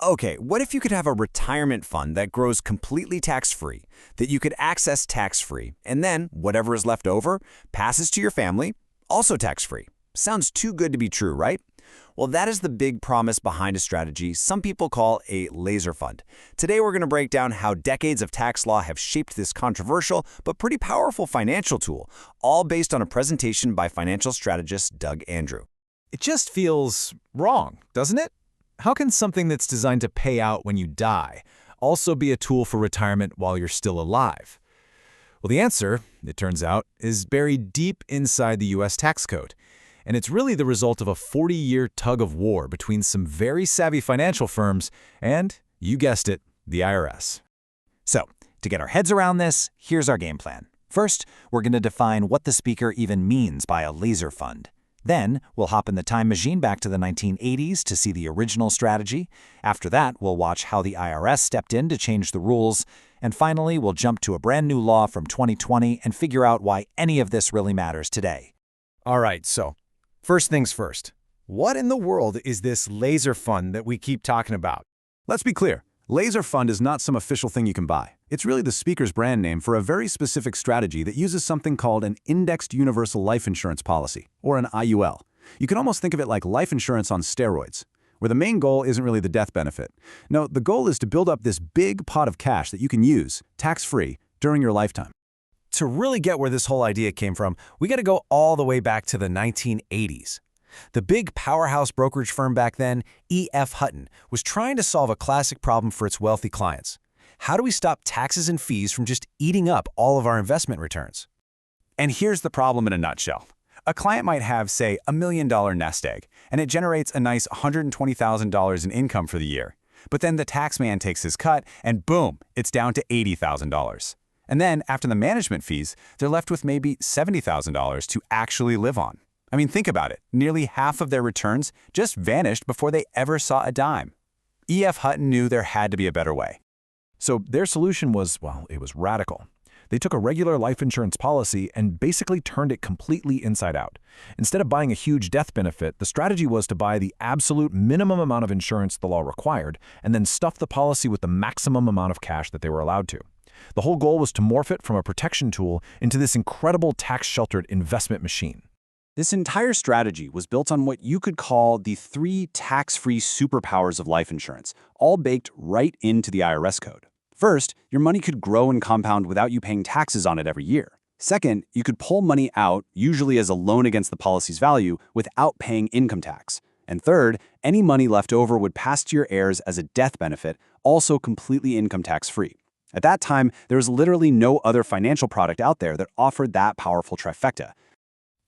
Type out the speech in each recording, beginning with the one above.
Okay, what if you could have a retirement fund that grows completely tax-free, that you could access tax-free, and then whatever is left over passes to your family, also tax-free? Sounds too good to be true, right? Well, that is the big promise behind a strategy some people call a laser fund. Today, we're going to break down how decades of tax law have shaped this controversial but pretty powerful financial tool, all based on a presentation by financial strategist Doug Andrew. It just feels wrong, doesn't it? How can something that's designed to pay out when you die also be a tool for retirement while you're still alive? Well, the answer, it turns out, is buried deep inside the U.S. tax code. And it's really the result of a 40-year tug of war between some very savvy financial firms and, you guessed it, the IRS. So, to get our heads around this, here's our game plan. First, we're going to define what the speaker even means by a laser fund. Then, we'll hop in the time machine back to the 1980s to see the original strategy. After that, we'll watch how the IRS stepped in to change the rules. And finally, we'll jump to a brand new law from 2020 and figure out why any of this really matters today. All right, so first things first. What in the world is this laser fund that we keep talking about? Let's be clear. Laser fund is not some official thing you can buy. It's really the speaker's brand name for a very specific strategy that uses something called an indexed universal life insurance policy, or an IUL. You can almost think of it like life insurance on steroids, where the main goal isn't really the death benefit. No, the goal is to build up this big pot of cash that you can use, tax-free, during your lifetime. To really get where this whole idea came from, we got to go all the way back to the 1980s. The big powerhouse brokerage firm back then, E.F. Hutton, was trying to solve a classic problem for its wealthy clients. How do we stop taxes and fees from just eating up all of our investment returns? And here's the problem in a nutshell. A client might have, say, $1 million nest egg, and it generates a nice $120,000 in income for the year. But then the tax man takes his cut, and boom, it's down to $80,000. And then, after the management fees, they're left with maybe $70,000 to actually live on. I mean, think about it. Nearly half of their returns just vanished before they ever saw a dime. E.F. Hutton knew there had to be a better way. So their solution was, well, it was radical. They took a regular life insurance policy and basically turned it completely inside out. Instead of buying a huge death benefit, the strategy was to buy the absolute minimum amount of insurance the law required and then stuff the policy with the maximum amount of cash that they were allowed to. The whole goal was to morph it from a protection tool into this incredible tax-sheltered investment machine. This entire strategy was built on what you could call the 3 tax-free superpowers of life insurance, all baked right into the IRS code. First, your money could grow and compound without you paying taxes on it every year. Second, you could pull money out, usually as a loan against the policy's value, without paying income tax. And third, any money left over would pass to your heirs as a death benefit, also completely income tax-free. At that time, there was literally no other financial product out there that offered that powerful trifecta.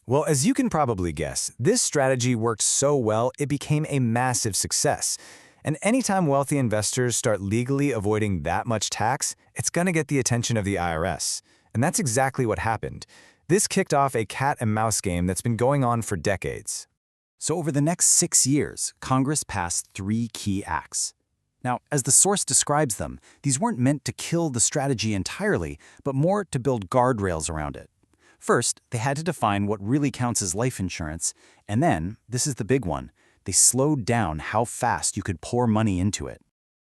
Well, as you can probably guess, this strategy worked so well it became a massive success. And anytime wealthy investors start legally avoiding that much tax, it's going to get the attention of the IRS. And that's exactly what happened. This kicked off a cat-and-mouse game that's been going on for decades. So over the next 6 years, Congress passed 3 key acts. Now, as the source describes them, these weren't meant to kill the strategy entirely, but more to build guardrails around it. First, they had to define what really counts as life insurance, and then, this is the big one, they slowed down how fast you could pour money into it.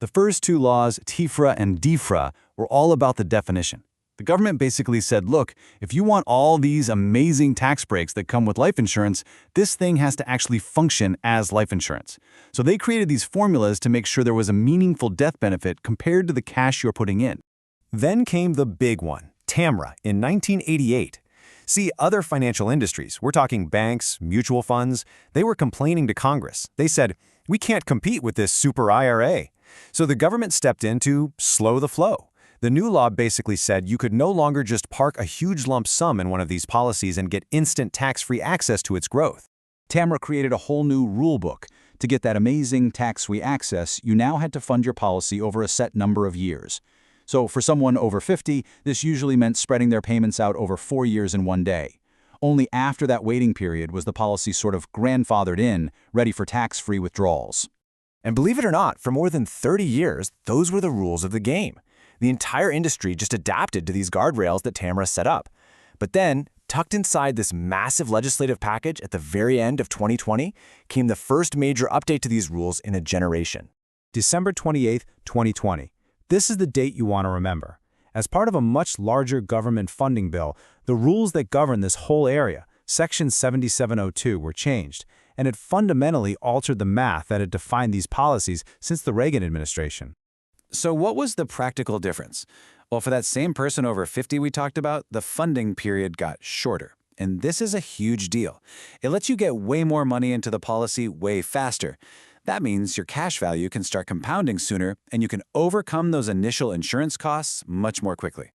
The first 2 laws, TIFRA and DIFRA, were all about the definition. The government basically said, look, if you want all these amazing tax breaks that come with life insurance, this thing has to actually function as life insurance. So they created these formulas to make sure there was a meaningful death benefit compared to the cash you're putting in. Then came the big one, TAMRA, in 1988. See, other financial industries, we're talking banks, mutual funds, they were complaining to Congress. They said, we can't compete with this super IRA. So the government stepped in to slow the flow. The new law basically said you could no longer just park a huge lump sum in one of these policies and get instant tax-free access to its growth. TAMRA created a whole new rule book. To get that amazing tax-free access, you now had to fund your policy over a set number of years. So for someone over 50, this usually meant spreading their payments out over 4 years in one day. Only after that waiting period was the policy sort of grandfathered in, ready for tax-free withdrawals. And believe it or not, for more than 30 years, those were the rules of the game. The entire industry just adapted to these guardrails that TAMRA set up. But then, tucked inside this massive legislative package at the very end of 2020, came the first major update to these rules in a generation. December 28, 2020. This is the date you want to remember. As part of a much larger government funding bill, the rules that govern this whole area, Section 7702, were changed, and it fundamentally altered the math that had defined these policies since the Reagan administration. So what was the practical difference? Well, for that same person over 50 we talked about, the funding period got shorter. And this is a huge deal. It lets you get way more money into the policy way faster. That means your cash value can start compounding sooner, and you can overcome those initial insurance costs much more quickly.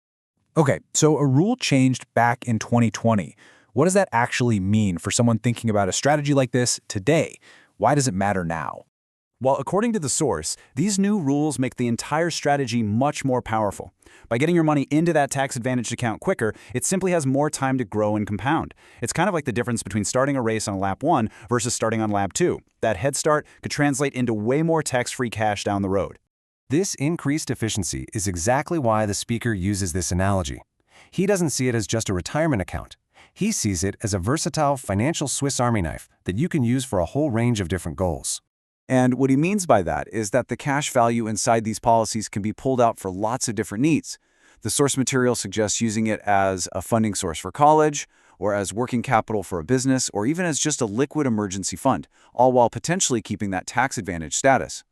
Okay, so a rule changed back in 2020. What does that actually mean for someone thinking about a strategy like this today? Why does it matter now? Well, according to the source, these new rules make the entire strategy much more powerful. By getting your money into that tax-advantaged account quicker, it simply has more time to grow and compound. It's kind of like the difference between starting a race on lap 1 versus starting on lap 2. That head start could translate into way more tax-free cash down the road. This increased efficiency is exactly why the speaker uses this analogy. He doesn't see it as just a retirement account. He sees it as a versatile financial Swiss Army knife that you can use for a whole range of different goals. And what he means by that is that the cash value inside these policies can be pulled out for lots of different needs. The source material suggests using it as a funding source for college, or as working capital for a business, or even as just a liquid emergency fund, all while potentially keeping that tax advantage status.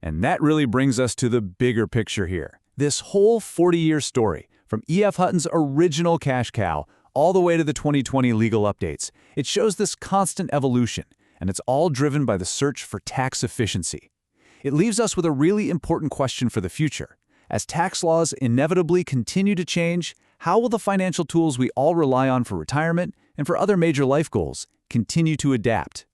And that really brings us to the bigger picture here. This whole 40-year story, from E.F. Hutton's original cash cow all the way to the 2020 legal updates, it shows this constant evolution, and it's all driven by the search for tax efficiency. It leaves us with a really important question for the future. As tax laws inevitably continue to change, how will the financial tools we all rely on for retirement and for other major life goals continue to adapt?